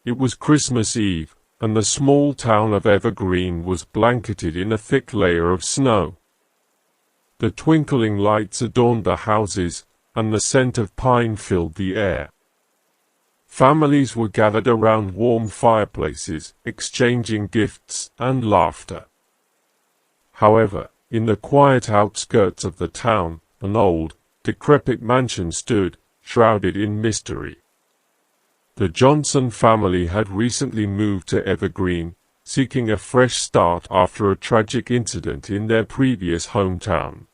It was Christmas Eve, and the small town of Evergreen was blanketed in a thick layer of snow. The twinkling lights adorned the houses, and the scent of pine filled the air. Families were gathered around warm fireplaces, exchanging gifts and laughter. However, in the quiet outskirts of the town, an old, decrepit mansion stood, shrouded in mystery. The Johnson family had recently moved to Evergreen, seeking a fresh start after a tragic incident in their previous hometown.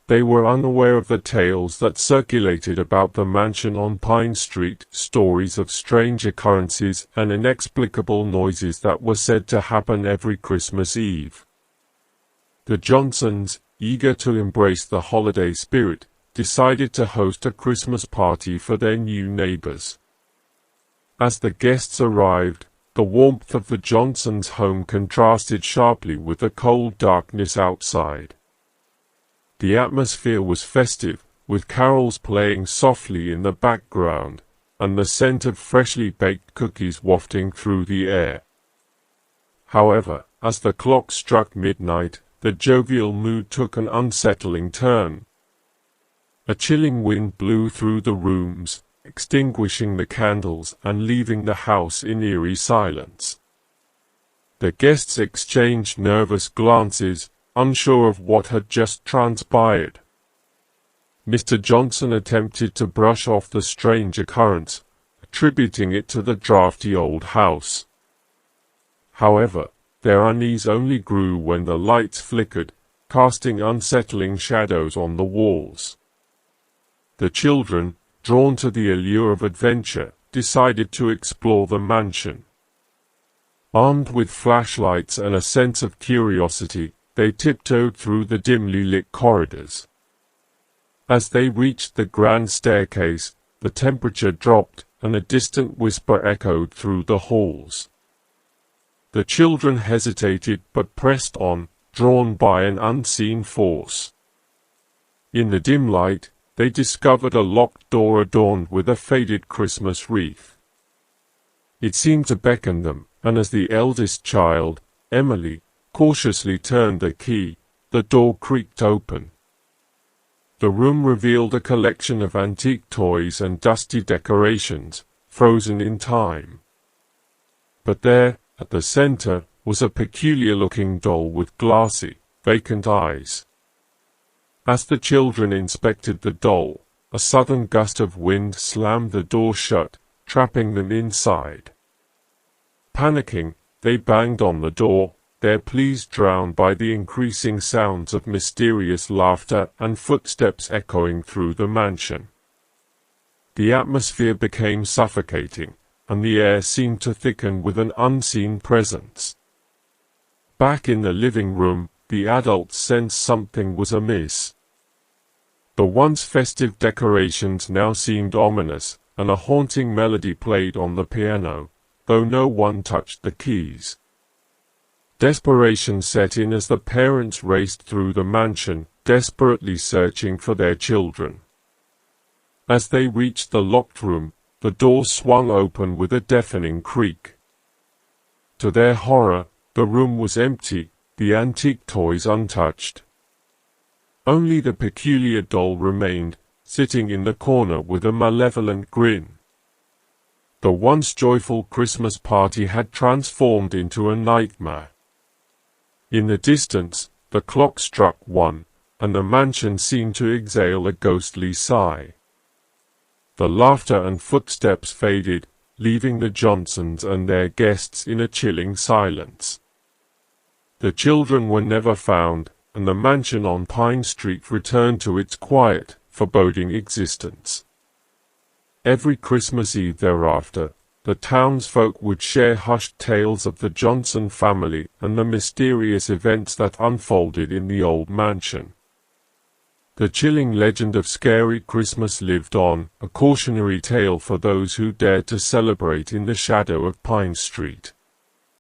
They were unaware of the tales that circulated about the mansion on Pine Street, stories of strange occurrences and inexplicable noises that were said to happen every Christmas Eve. The Johnsons, eager to embrace the holiday spirit, decided to host a Christmas party for their new neighbors. As the guests arrived, the warmth of the Johnsons' home contrasted sharply with the cold darkness outside. The atmosphere was festive, with carols playing softly in the background, and the scent of freshly baked cookies wafting through the air. However, as the clock struck midnight, the jovial mood took an unsettling turn. A chilling wind blew through the rooms, extinguishing the candles and leaving the house in eerie silence. The guests exchanged nervous glances, unsure of what had just transpired. Mr. Johnson attempted to brush off the strange occurrence, attributing it to the drafty old house. However, their unease only grew when the lights flickered, casting unsettling shadows on the walls. The children, drawn to the allure of adventure, decided to explore the mansion. Armed with flashlights and a sense of curiosity, they tiptoed through the dimly lit corridors. As they reached the grand staircase, the temperature dropped, and a distant whisper echoed through the halls. The children hesitated but pressed on, drawn by an unseen force. In the dim light, they discovered a locked door adorned with a faded Christmas wreath. It seemed to beckon them, and as the eldest child, Emily, cautiously turned the key, the door creaked open. The room revealed a collection of antique toys and dusty decorations, frozen in time. But there, at the center, was a peculiar-looking doll with glassy, vacant eyes. As the children inspected the doll, a sudden gust of wind slammed the door shut, trapping them inside. Panicking, they banged on the door, their pleas drowned by the increasing sounds of mysterious laughter and footsteps echoing through the mansion. The atmosphere became suffocating, and the air seemed to thicken with an unseen presence. Back in the living room, the adults sensed something was amiss. The once festive decorations now seemed ominous, and a haunting melody played on the piano, though no one touched the keys. Desperation set in as the parents raced through the mansion, desperately searching for their children. As they reached the locked room, the door swung open with a deafening creak. To their horror, the room was empty, the antique toys untouched. Only the peculiar doll remained, sitting in the corner with a malevolent grin. The once joyful Christmas party had transformed into a nightmare. In the distance, the clock struck 1, and the mansion seemed to exhale a ghostly sigh. The laughter and footsteps faded, leaving the Johnsons and their guests in a chilling silence. The children were never found, and the mansion on Pine Street returned to its quiet, foreboding existence. Every Christmas Eve thereafter, the townsfolk would share hushed tales of the Johnson family and the mysterious events that unfolded in the old mansion. The chilling legend of Scary Christmas lived on, a cautionary tale for those who dared to celebrate in the shadow of Pine Street.